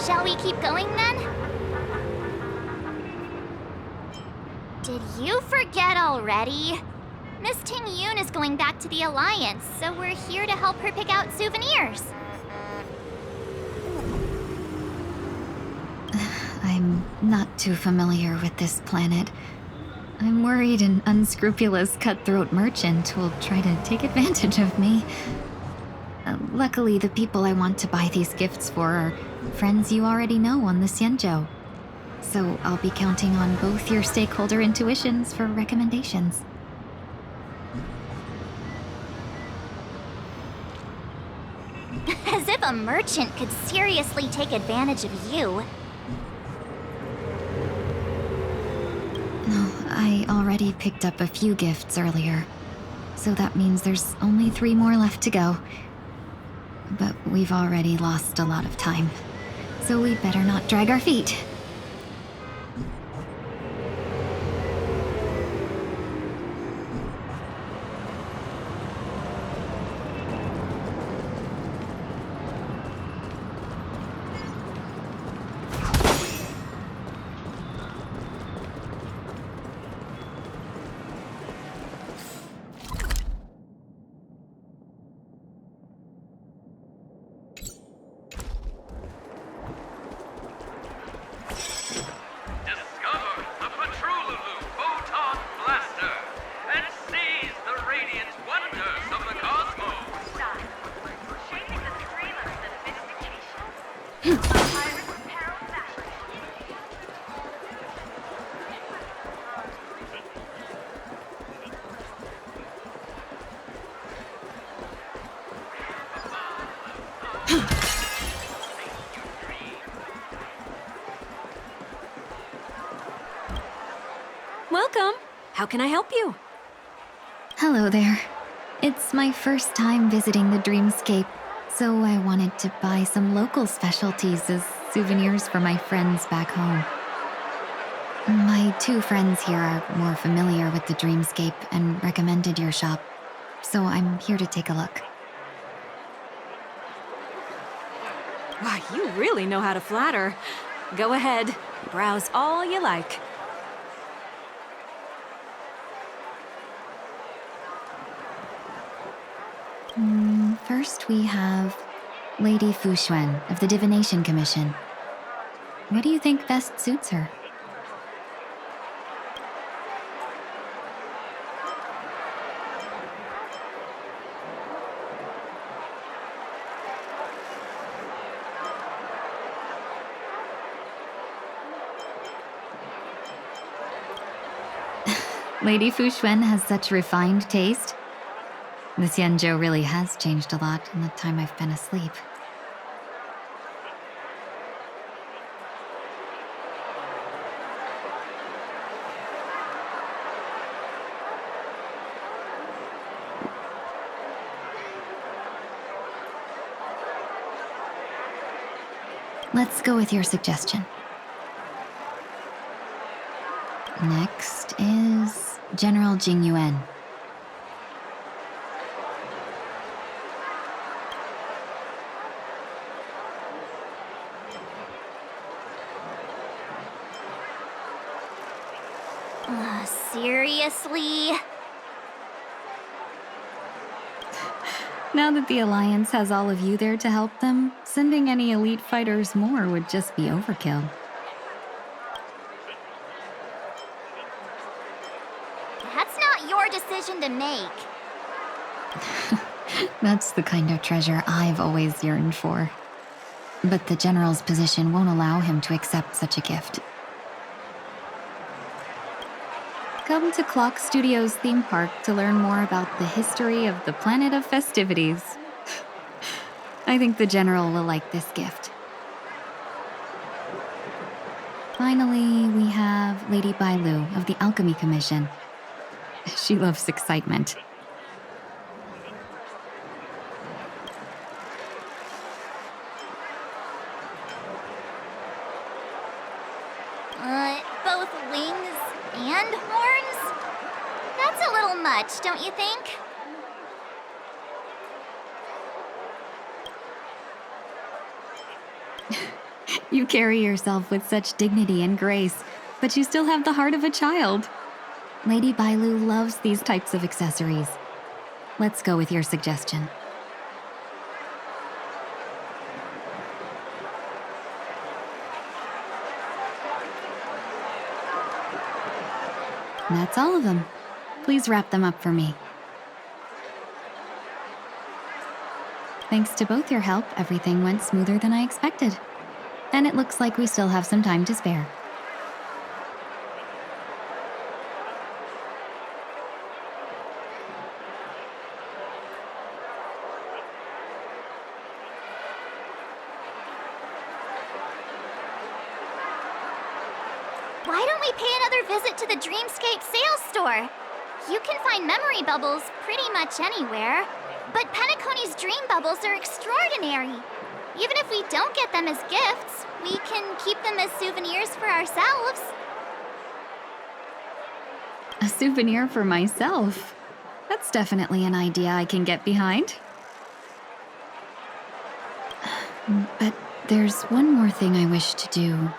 Shall we keep going then? Did you forget already? Miss Tingyun is going back to the Alliance, so we're here to help her pick out souvenirs. I'm not too familiar with this planet. I'm worried an unscrupulous cutthroat merchant will try to take advantage of me. Luckily, the people I want to buy these gifts for are friends you already know on the Xianzhou. So I'll be counting on both your stakeholder intuitions for recommendations. As if a merchant could seriously take advantage of you. No, I already picked up a few gifts earlier. So that means there's only 3 more left to go. But we've already lost a lot of time. So we better not drag our feet. Welcome. How can I help you? Hello there. It's my first time visiting the Dreamscape, so I wanted to buy some local specialties as souvenirs for my friends back home. My 2 friends here are more familiar with the Dreamscape and recommended your shop, so I'm here to take a look. Why, you really know how to flatter. Go ahead, browse all you like. First we have Lady Fuxuan of the Divination Commission. What do you think best suits her? Lady Fuxuan has such refined taste. The Xianzhou really has changed a lot in the time I've been asleep. Let's go with your suggestion. Next is General Jingyuan. Seriously? Now that the Alliance has all of you there to help them, sending any elite fighters more would just be overkill. That's not your decision to make. That's the kind of treasure I've always yearned for. But the General's position won't allow him to accept such a gift. Come to Clock Studios theme park to learn more about the history of the Planet of Festivities. I think the General will like this gift. Finally, we have Lady Bailu of the Alchemy Commission. She loves excitement. Both wings and horns? That's a little much, don't you think? You carry yourself with such dignity and grace, but you still have the heart of a child. Lady Bailu loves these types of accessories. Let's go with your suggestion. That's all of them. Please wrap them up for me. Thanks to both your help, everything went smoother than I expected. And it looks like we still have some time to spare. Why don't we pay another visit to the Dreamscape sales store? You can find memory bubbles pretty much anywhere, but Penacony's dream bubbles are extraordinary. Even if we don't get them as gifts, we can keep them as souvenirs for ourselves. A souvenir for myself? That's definitely an idea I can get behind. But there's one more thing I wish to do.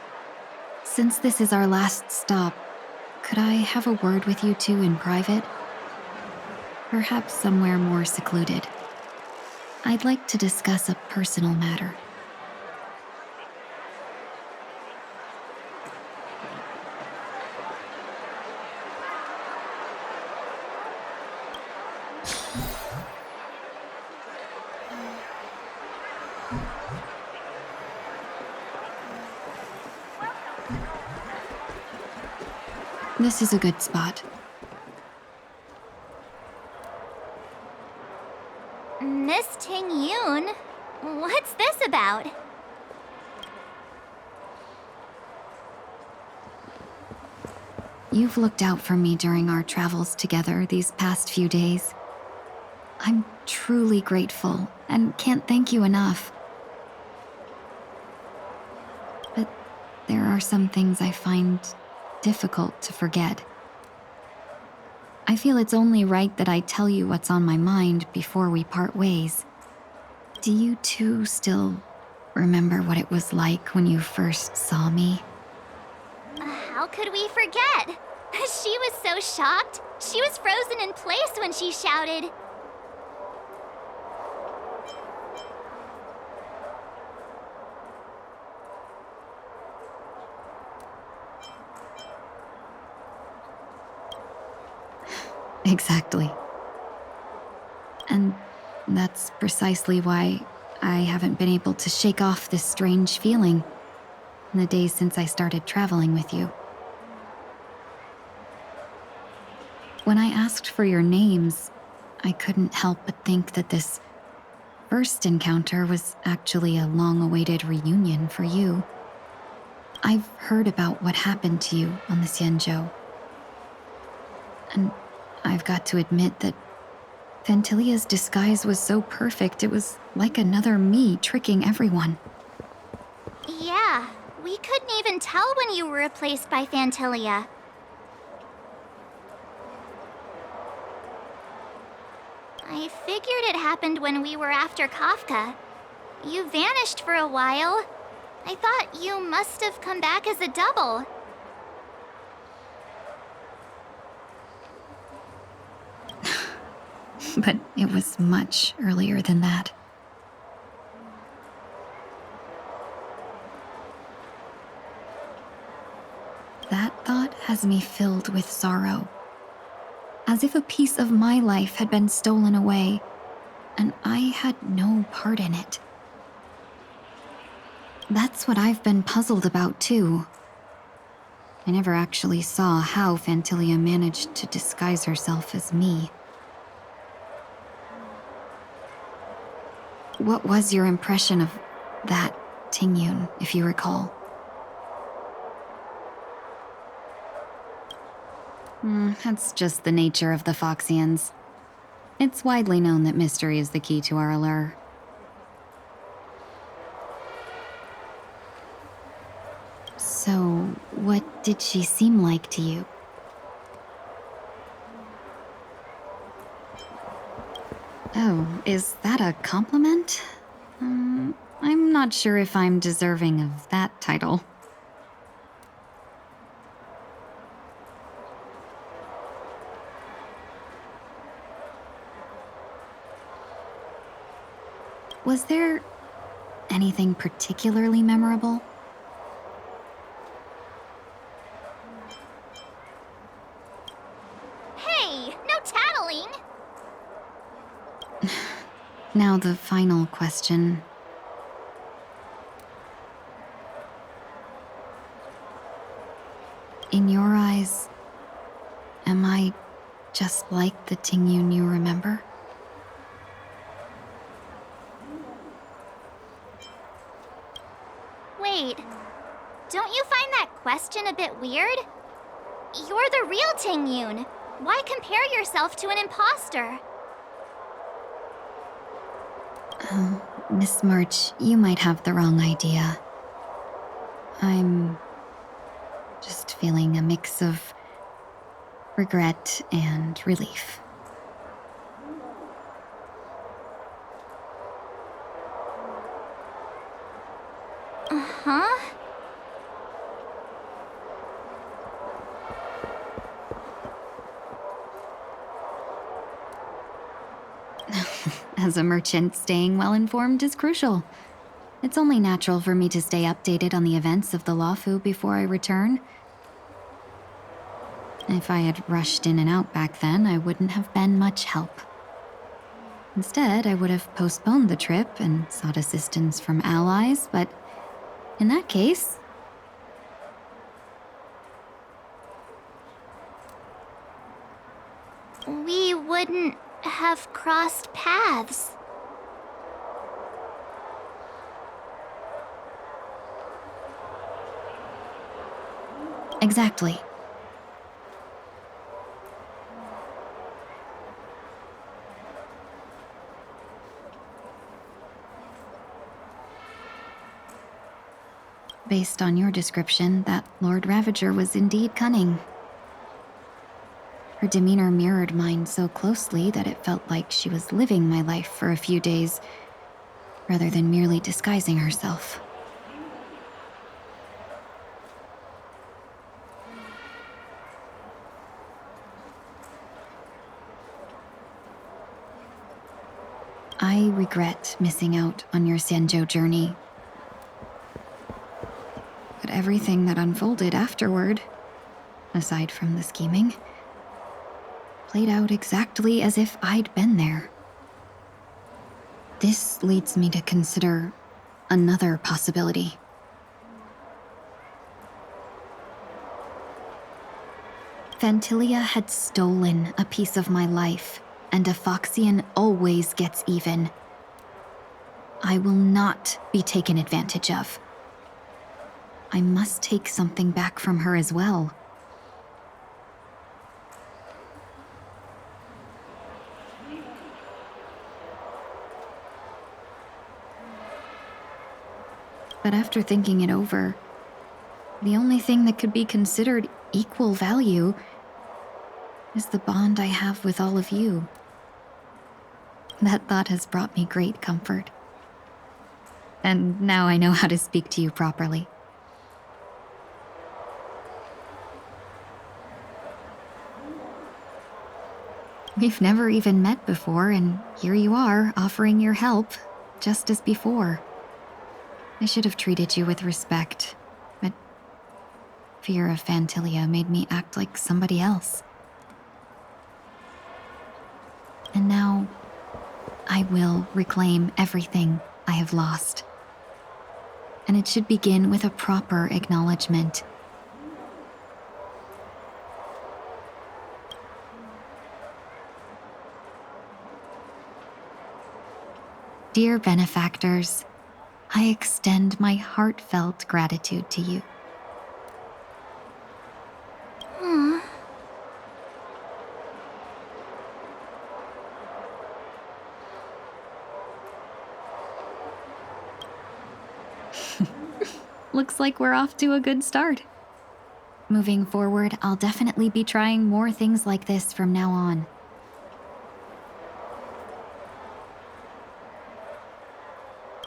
Since this is our last stop, could I have a word with you two in private? Perhaps somewhere more secluded. I'd like to discuss a personal matter. This is a good spot. Miss Tingyun, what's this about? You've looked out for me during our travels together these past few days. I'm truly grateful and can't thank you enough. But there are some things I find difficult to forget. I feel it's only right that I tell you what's on my mind before we part ways. Do you two still remember what it was like when you first saw me? How could we forget? She was so shocked. She was frozen in place when she shouted. Exactly. And that's precisely why I haven't been able to shake off this strange feeling in the days since I started traveling with you. When I asked for your names, I couldn't help but think that this first encounter was actually a long-awaited reunion for you. I've heard about what happened to you on the Xianzhou. And I've got to admit that Phantylia's disguise was so perfect, it was like another me tricking everyone. Yeah, we couldn't even tell when you were replaced by Phantylia. I figured it happened when we were after Kafka. You vanished for a while. I thought you must have come back as a double. But it was much earlier than that. That thought has me filled with sorrow. As if a piece of my life had been stolen away, and I had no part in it. That's what I've been puzzled about, too. I never actually saw how Phantylia managed to disguise herself as me. What was your impression of that Tingyun, if you recall? That's just the nature of the Foxians. It's widely known that mystery is the key to our allure. So, what did she seem like to you? Oh, is that a compliment? I'm not sure if I'm deserving of that title. Was there anything particularly memorable? Hey, no tattling! Now the final question. In your eyes, am I just like the Tingyun you remember? Wait, don't you find that question a bit weird? You're the real Tingyun. Why compare yourself to an imposter? Oh, Miss March, you might have the wrong idea. I'm just feeling a mix of regret and relief. Huh? As a merchant, staying well informed is crucial. It's only natural for me to stay updated on the events of the Lawfu before I return. If I had rushed in and out back then, I wouldn't have been much help. Instead, I would have postponed the trip and sought assistance from allies, but in that case, We wouldn't have crossed paths. exactly. Based on your description, that Lord Ravager was indeed cunning. Her demeanor mirrored mine so closely that it felt like she was living my life for a few days, rather than merely disguising herself. I regret missing out on your Sanjo journey. But everything that unfolded afterward, aside from the scheming, played out exactly as if I'd been there. This leads me to consider another possibility. Fantilia had stolen a piece of my life, and a Foxian always gets even. I will not be taken advantage of. I must take something back from her as well. But after thinking it over, the only thing that could be considered equal value is the bond I have with all of you. That thought has brought me great comfort. And now I know how to speak to you properly. We've never even met before, and here you are, offering your help, just as before. I should have treated you with respect, but fear of Fantilia made me act like somebody else. And now, I will reclaim everything I have lost. And it should begin with a proper acknowledgement. Dear benefactors, I extend my heartfelt gratitude to you. Looks like we're off to a good start. Moving forward, I'll definitely be trying more things like this from now on.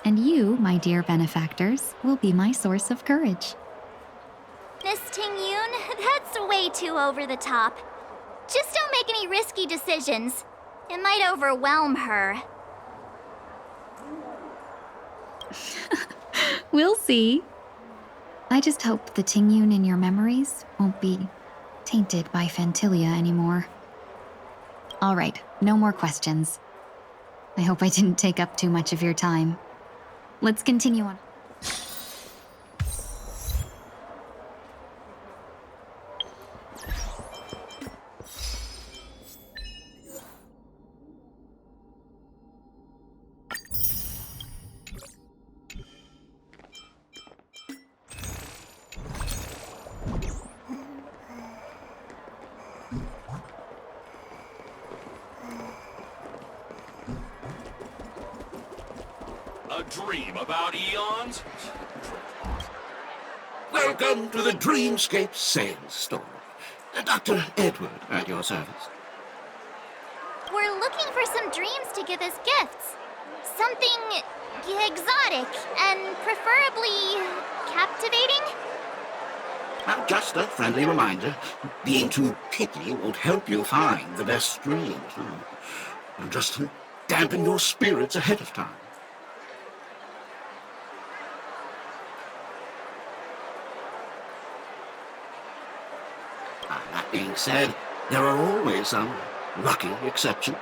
And you, my my dear benefactors, will be my source of courage. Miss Tingyun, that's way too over the top. Just don't make any risky decisions. It might overwhelm her. We'll see. I just hope the Tingyun in your memories won't be tainted by Fantilia anymore. All right, no more questions. I hope I didn't take up too much of your time. Let's continue on. A dream about eons? Welcome to the Dreamscape Sales Store. Dr. Edward at your service. We're looking for some dreams to give as gifts. Something exotic and preferably captivating. Now, just a friendly reminder, being too picky won't help you find the best dreams. Just dampen your spirits ahead of time. That being said, there are always some lucky exceptions.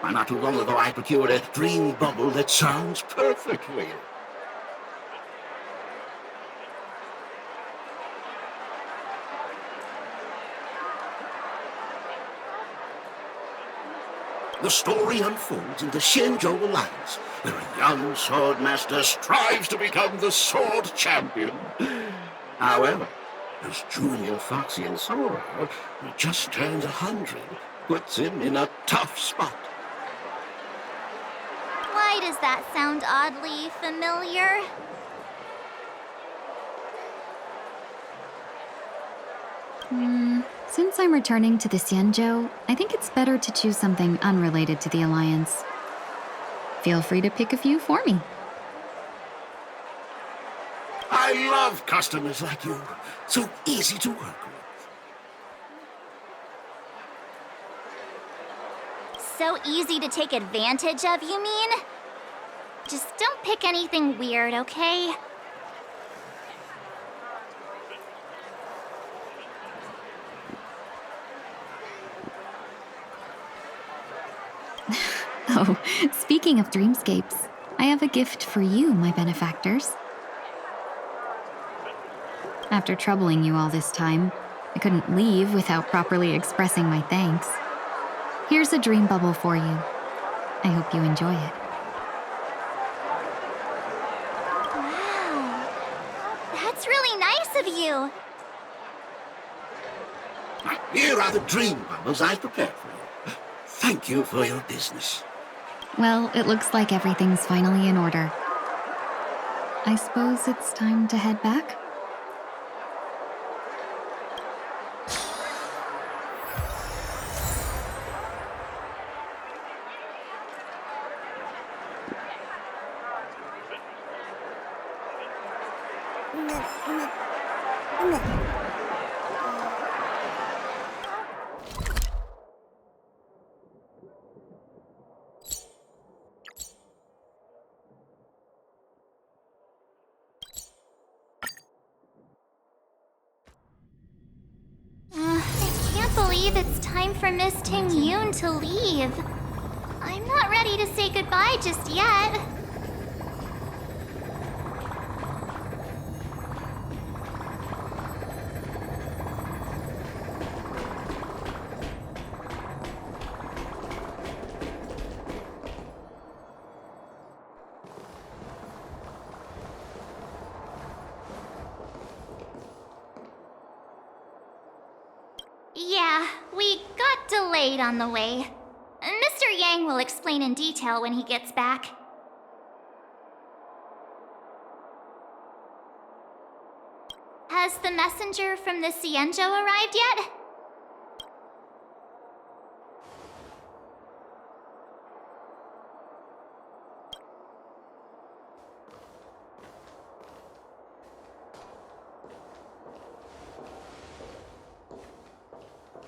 Not too long ago, I procured a dream bubble that sounds perfect for you. The story unfolds in the Shenzhou Alliance, where a young swordmaster strives to become the sword champion. However, his junior Foxy and Sora, who just turned 100, puts him in a tough spot. Why does that sound oddly familiar? Since I'm returning to the Xianzhou, I think it's better to choose something unrelated to the Alliance. Feel free to pick a few for me. I love customers like you. So easy to work with. So easy to take advantage of, you mean? Just don't pick anything weird, okay? Oh, speaking of dreamscapes, I have a gift for you, my benefactors. After troubling you all this time, I couldn't leave without properly expressing my thanks. Here's a dream bubble for you. I hope you enjoy it. Wow. That's really nice of you. Here are the dream bubbles I've prepared for you. Thank you for your business. Well, it looks like everything's finally in order. I suppose it's time to head back? I can't believe it's time for Miss Tingyun to leave. I'm not ready to say goodbye just yet. Yeah, we got delayed on the way. Mr. Yang will explain in detail when he gets back. Has the messenger from the Xianzhou arrived yet?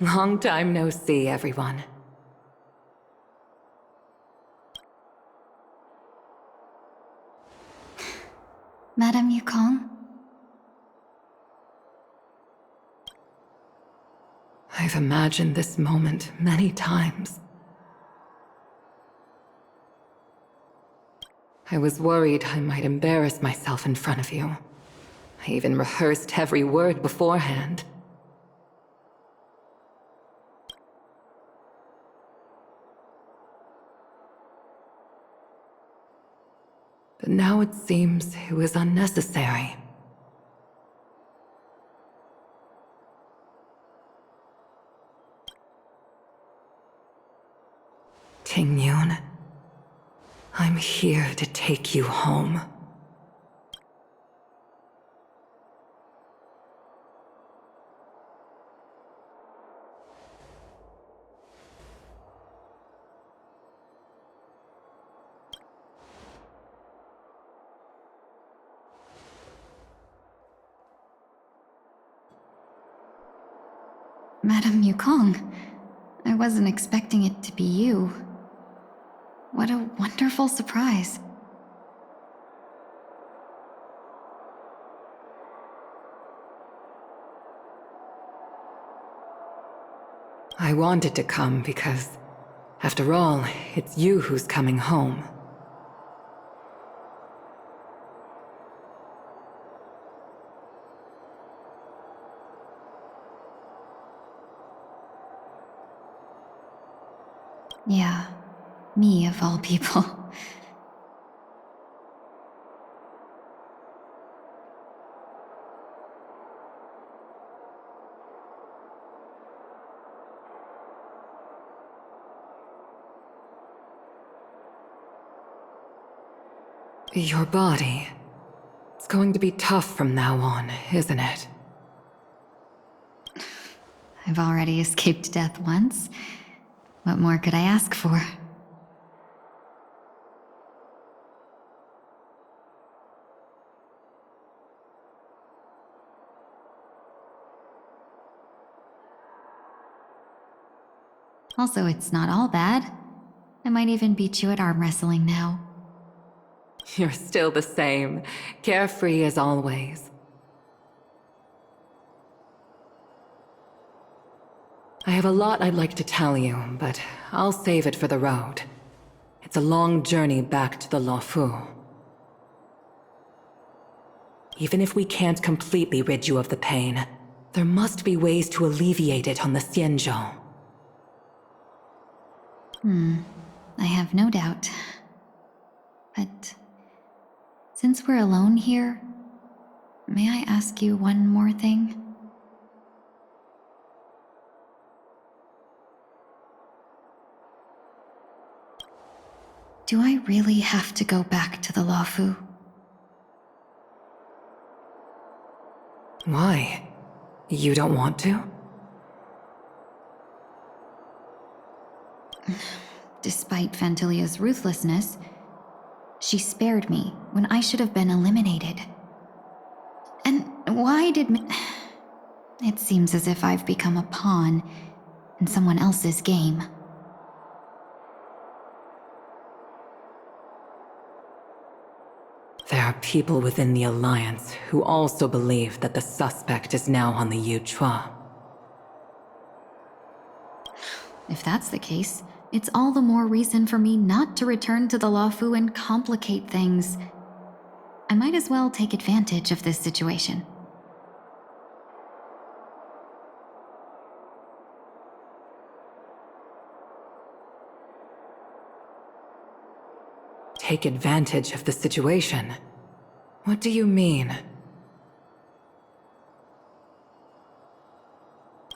Long time no see, everyone. Madame Yukong? I've imagined this moment many times. I was worried I might embarrass myself in front of you. I even rehearsed every word beforehand. But now it seems it was unnecessary. Tingyun, I'm here to take you home. Madame Yukong, I wasn't expecting it to be you. What a wonderful surprise. I wanted to come because, after all, it's you who's coming home. Yeah, me of all people. Your body. It's going to be tough from now on, isn't it? I've already escaped death once. What more could I ask for? Also, it's not all bad. I might even beat you at arm wrestling now. You're still the same, carefree as always. I have a lot I'd like to tell you, but I'll save it for the road. It's a long journey back to the Luofu. Even if we can't completely rid you of the pain, there must be ways to alleviate it on the Xianzhou. I have no doubt. But since we're alone here, may I ask you one more thing? Do I really have to go back to the Luofu? Why? You don't want to? Despite Fantilia's ruthlessness, she spared me when I should have been eliminated. And why did It seems as if I've become a pawn in someone else's game. There are people within the Alliance who also believe that the suspect is now on the Yuchua. If that's the case, it's all the more reason for me not to return to the Luofu and complicate things. I might as well take advantage of this situation. Take advantage of the situation? What do you mean?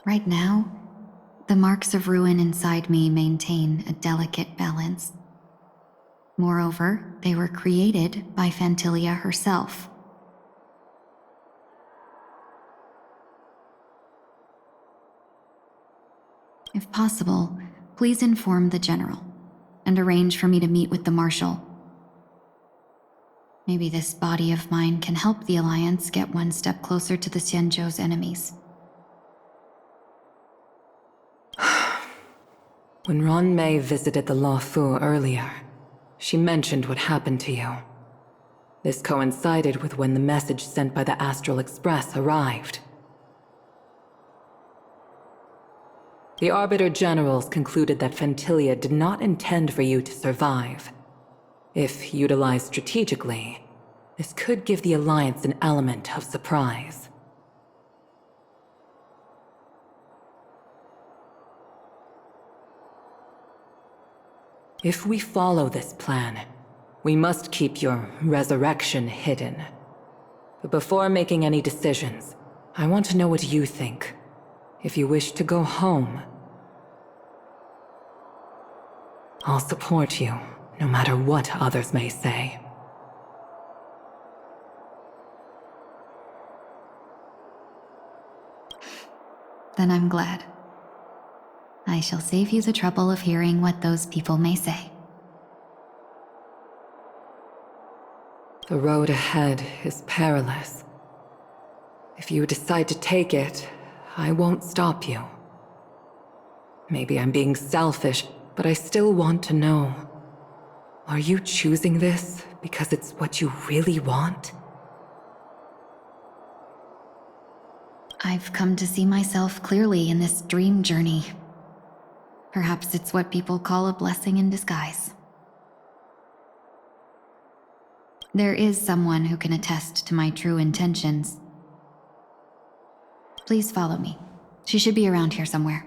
Right now, the marks of ruin inside me maintain a delicate balance. Moreover, they were created by Fantilia herself. If possible, please inform the General and arrange for me to meet with the Marshal. Maybe this body of mine can help the Alliance get one step closer to the Xianzhou's enemies. When Ron Mei visited the Law Fu earlier, she mentioned what happened to you. This coincided with when the message sent by the Astral Express arrived. The Arbiter Generals concluded that Fentilia did not intend for you to survive. If utilized strategically, this could give the Alliance an element of surprise. If we follow this plan, we must keep your resurrection hidden. But before making any decisions, I want to know what you think. If you wish to go home, I'll support you, no matter what others may say. Then I'm glad. I shall save you the trouble of hearing what those people may say. The road ahead is perilous. If you decide to take it, I won't stop you. Maybe I'm being selfish, but I still want to know. Are you choosing this because it's what you really want? I've come to see myself clearly in this dream journey. Perhaps it's what people call a blessing in disguise. There is someone who can attest to my true intentions. Please follow me. She should be around here somewhere.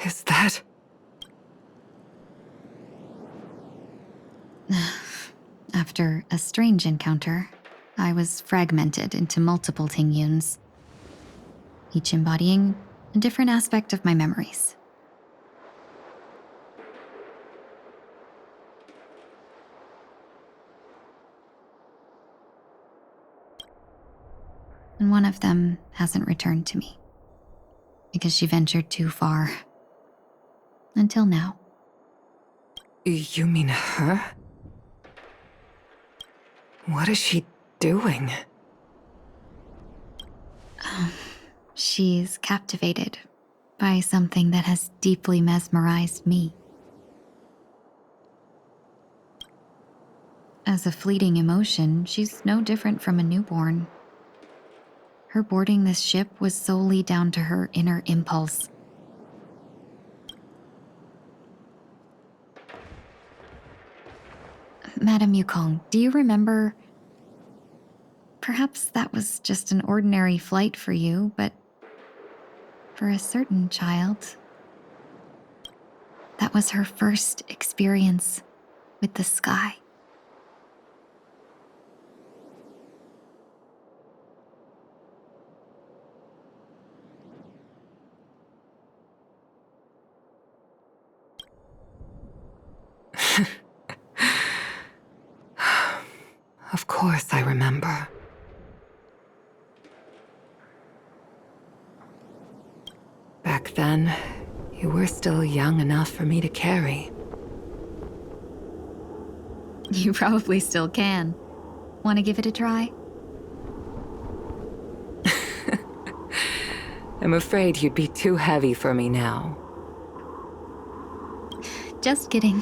Is that... After a strange encounter, I was fragmented into multiple Tingyuns, each embodying a different aspect of my memories. And one of them hasn't returned to me, because she ventured too far. Until now. You mean her? What is she doing? She's captivated by something that has deeply mesmerized me. As a fleeting emotion, she's no different from a newborn. Her boarding this ship was solely down to her inner impulse. Madame Yukong, do you remember? Perhaps that was just an ordinary flight for you, but for a certain child, that was her first experience with the sky. Of course I remember. Back then, you were still young enough for me to carry. You probably still can. Want to give it a try? I'm afraid you'd be too heavy for me now. Just kidding.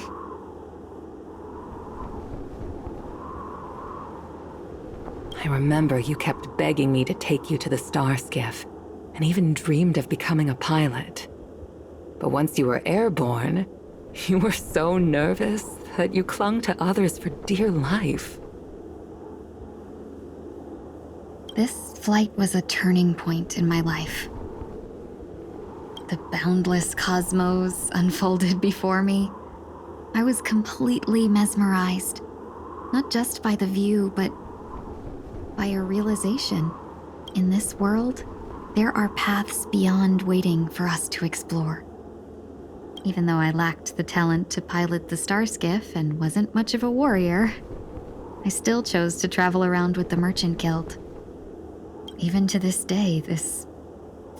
I remember you kept begging me to take you to the star skiff, and even dreamed of becoming a pilot. But once you were airborne, you were so nervous that you clung to others for dear life. This flight was a turning point in my life. The boundless cosmos unfolded before me. I was completely mesmerized, not just by the view, but by a realization. In this world, there are paths beyond waiting for us to explore. Even though I lacked the talent to pilot the star skiff and wasn't much of a warrior, I still chose to travel around with the Merchant Guild. Even to this day, this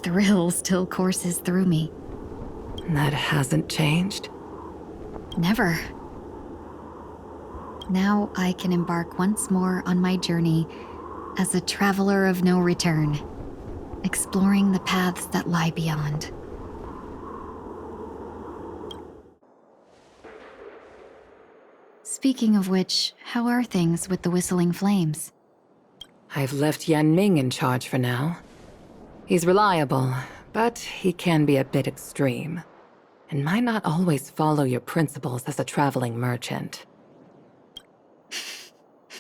thrill still courses through me. That hasn't changed? Never. Now I can embark once more on my journey as a traveler of no return, exploring the paths that lie beyond. Speaking of which, how are things with the Whistling Flames? I've left Yan Ming in charge for now. He's reliable, but he can be a bit extreme, and might not always follow your principles as a traveling merchant.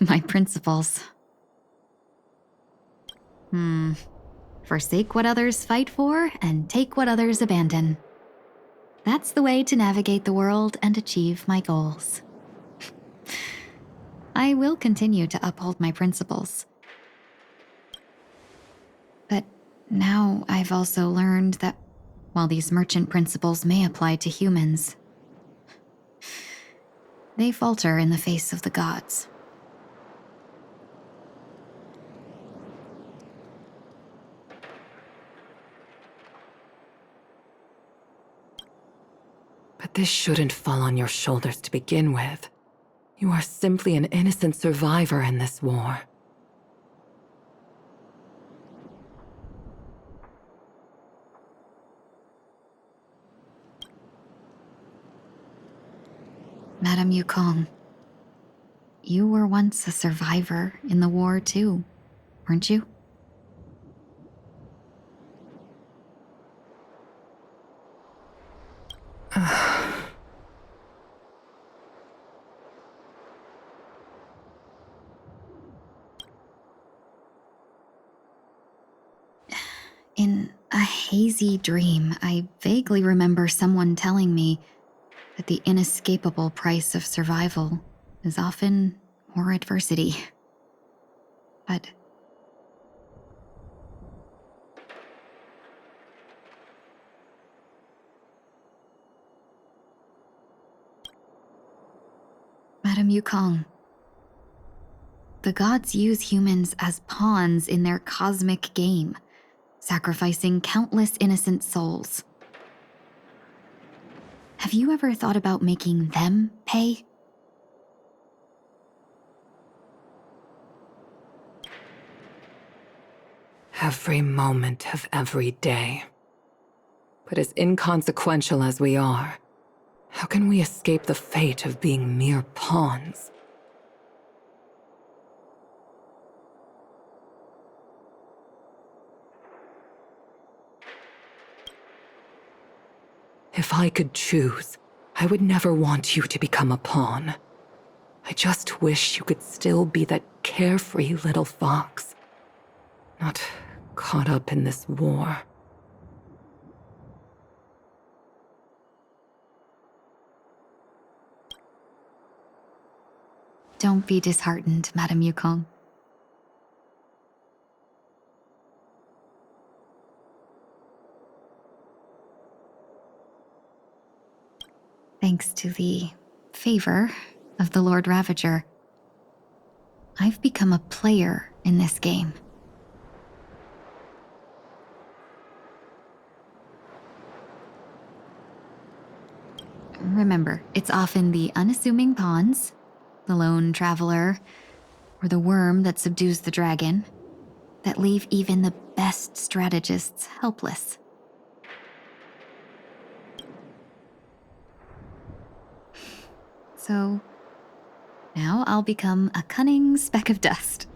My principles. Forsake what others fight for, and take what others abandon. That's the way to navigate the world and achieve my goals. I will continue to uphold my principles. But now I've also learned that while these merchant principles may apply to humans, they falter in the face of the gods. But this shouldn't fall on your shoulders to begin with. You are simply an innocent survivor in this war. Madame Yukong, you were once a survivor in the war too, weren't you? In a hazy dream, I vaguely remember someone telling me that the inescapable price of survival is often more adversity. But Madame Yukong, the gods use humans as pawns in their cosmic game, sacrificing countless innocent souls. Have you ever thought about making them pay? Every moment of every day. But as inconsequential as we are, how can we escape the fate of being mere pawns? If I could choose, I would never want you to become a pawn. I just wish you could still be that carefree little fox, not caught up in this war. Don't be disheartened, Madame Yukong. Thanks to the favor of the Lord Ravager, I've become a player in this game. Remember, it's often the unassuming pawns, the lone traveler, or the worm that subdues the dragon, that leave even the best strategists helpless. So, now I'll become a cunning speck of dust,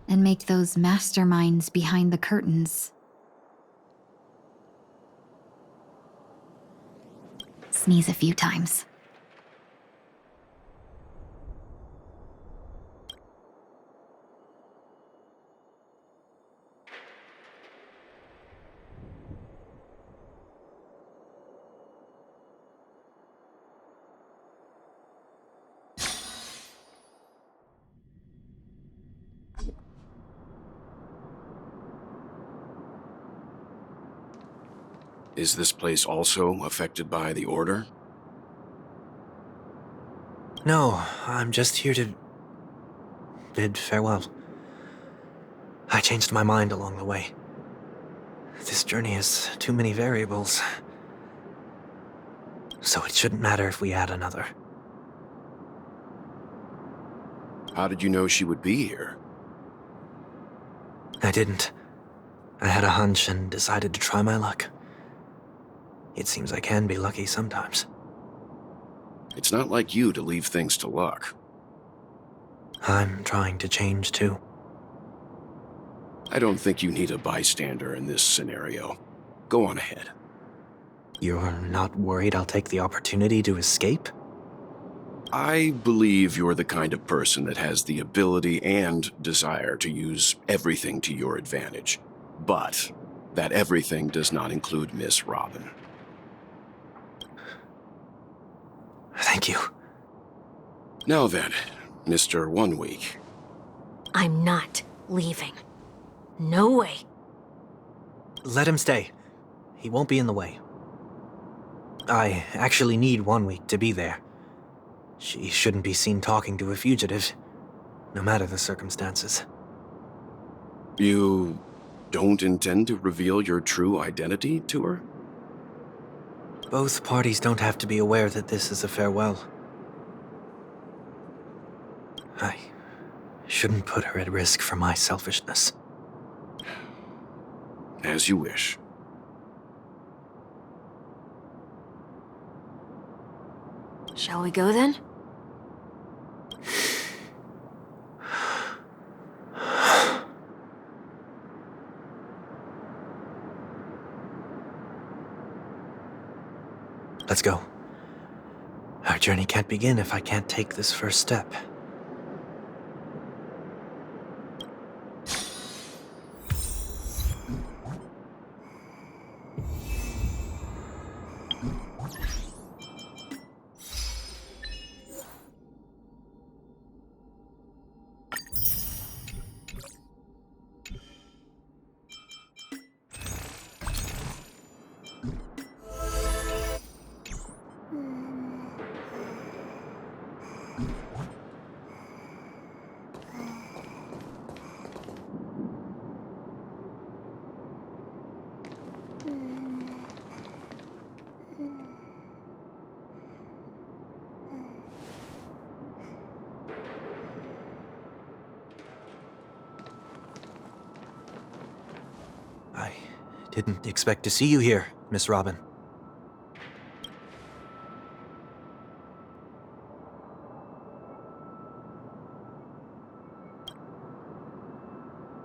and make those masterminds behind the curtains sneeze a few times. Is this place also affected by the Order? No, I'm just here to bid farewell. I changed my mind along the way. This journey has too many variables. So it shouldn't matter if we add another. How did you know she would be here? I didn't. I had a hunch and decided to try my luck. It seems I can be lucky sometimes. It's not like you to leave things to luck. I'm trying to change too. I don't think you need a bystander in this scenario. Go on ahead. You're not worried I'll take the opportunity to escape? I believe you're the kind of person that has the ability and desire to use everything to your advantage. But that everything does not include Miss Robin. Thank you. Now then, Mr. 1 Week. I'm not leaving. No way. Let him stay. He won't be in the way. I actually need 1 week to be there. She shouldn't be seen talking to a fugitive, no matter the circumstances. You don't intend to reveal your true identity to her? Both parties don't have to be aware that this is a farewell. I shouldn't put her at risk for my selfishness. As you wish. Shall we go then? Let's go. Our journey can't begin if I can't take this first step. I didn't expect to see you here, Miss Robin.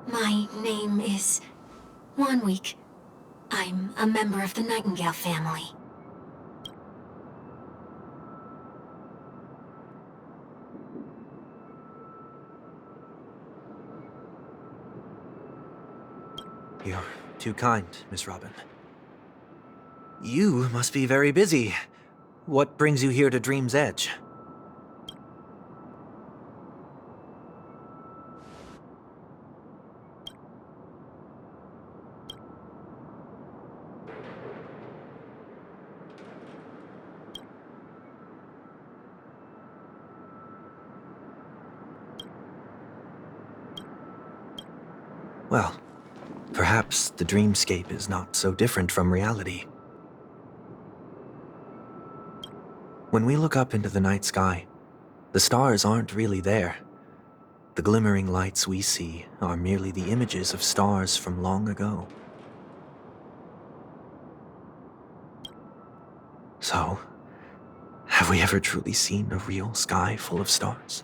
My name is 1 Week. I'm a member of the Nightingale family. You're too kind, Miss Robin. You must be very busy. What brings you here to Dream's Edge? Well, perhaps the dreamscape is not so different from reality. When we look up into the night sky, the stars aren't really there. The glimmering lights we see are merely the images of stars from long ago. So, have we ever truly seen a real sky full of stars?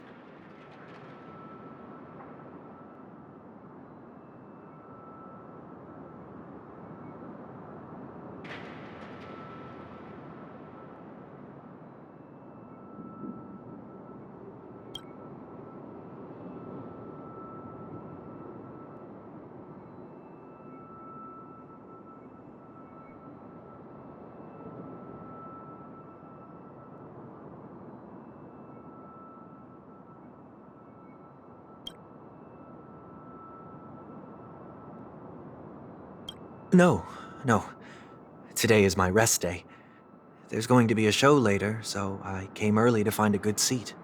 No. Today is my rest day. There's going to be a show later, so I came early to find a good seat.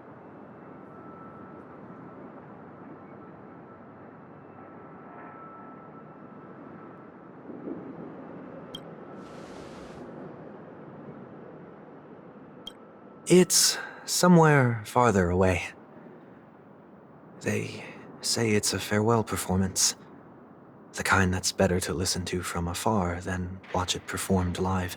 It's somewhere farther away. They say it's a farewell performance. The kind that's better to listen to from afar than watch it performed live.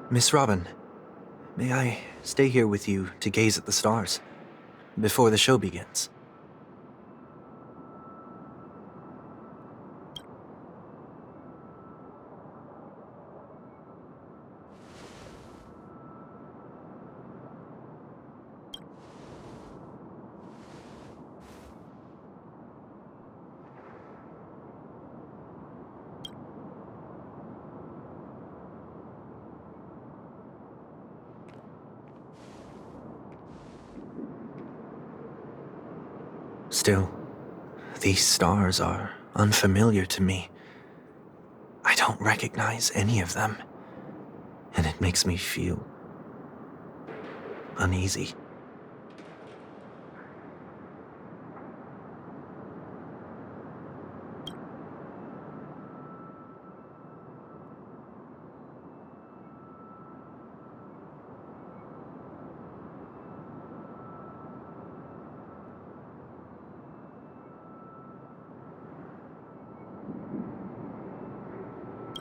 Miss Robin, may I stay here with you to gaze at the stars before the show begins? Still, these stars are unfamiliar to me. I don't recognize any of them, and it makes me feel uneasy.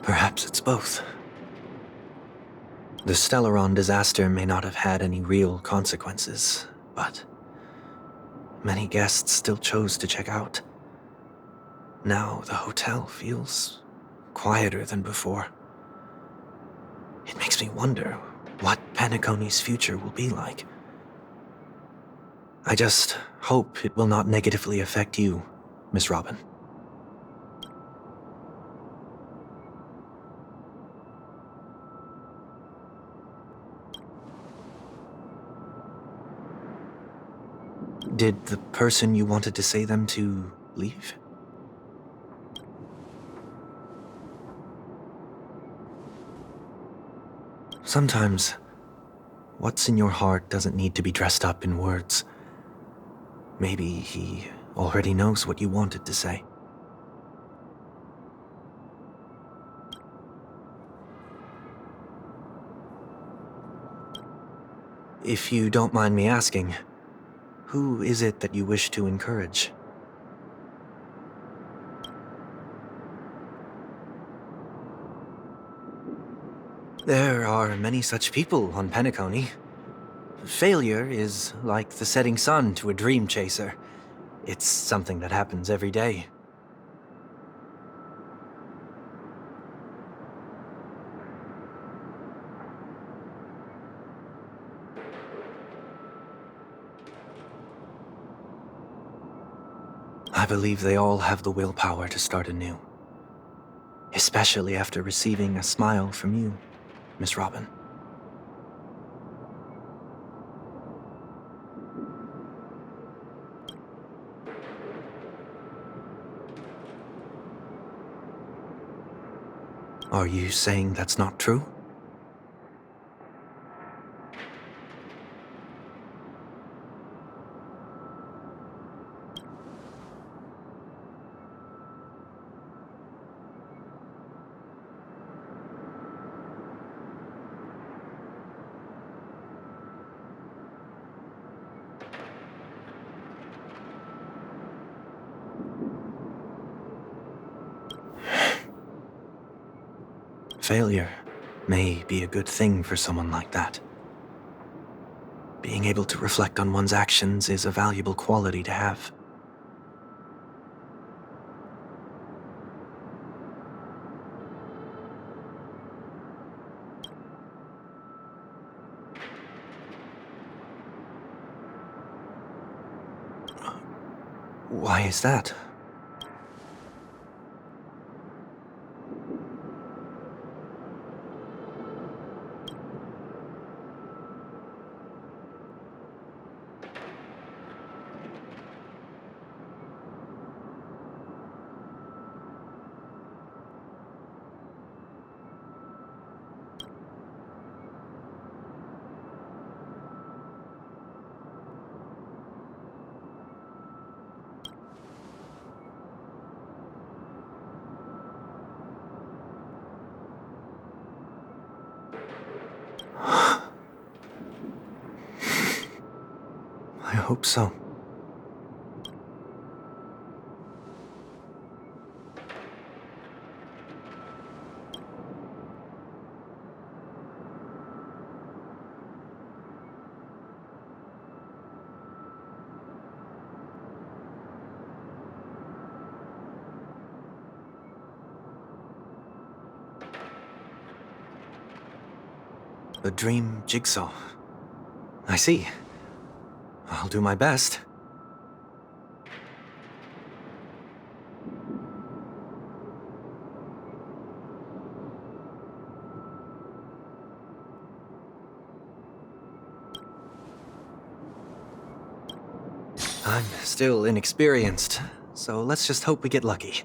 Perhaps it's both. The Stellaron disaster may not have had any real consequences, but many guests still chose to check out. Now the hotel feels quieter than before. It makes me wonder what Penacony's future will be like. I just hope it will not negatively affect you, Miss Robin. Did the person you wanted to say them to leave? Sometimes, what's in your heart doesn't need to be dressed up in words. Maybe he already knows what you wanted to say. If you don't mind me asking, who is it that you wish to encourage? There are many such people on Penacony. Failure is like the setting sun to a dream chaser. It's something that happens every day. I believe they all have the willpower to start anew. Especially after receiving a smile from you, Miss Robin. Are you saying that's not true? Failure may be a good thing for someone like that. Being able to reflect on one's actions is a valuable quality to have. Why is that? hope so. The dream jigsaw. I see. I'll do my best. I'm still inexperienced, so let's just hope we get lucky.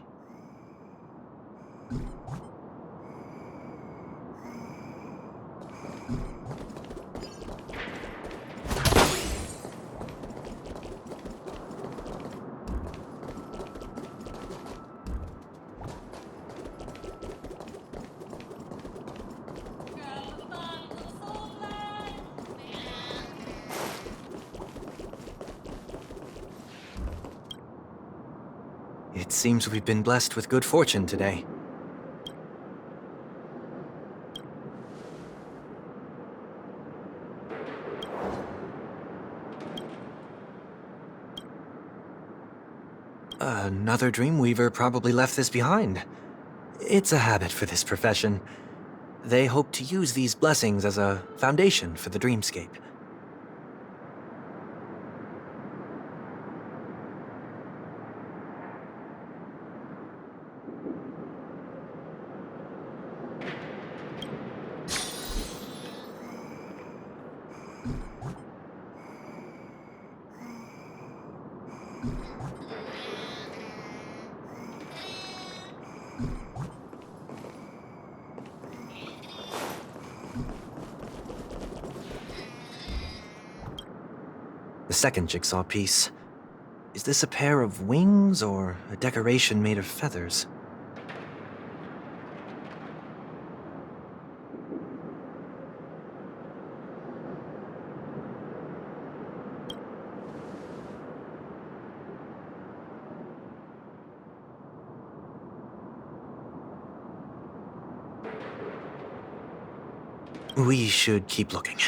It seems we've been blessed with good fortune today. Another Dreamweaver probably left this behind. It's a habit for this profession. They hope to use these blessings as a foundation for the dreamscape. The second jigsaw piece. Is this a pair of wings or a decoration made of feathers? We should keep looking.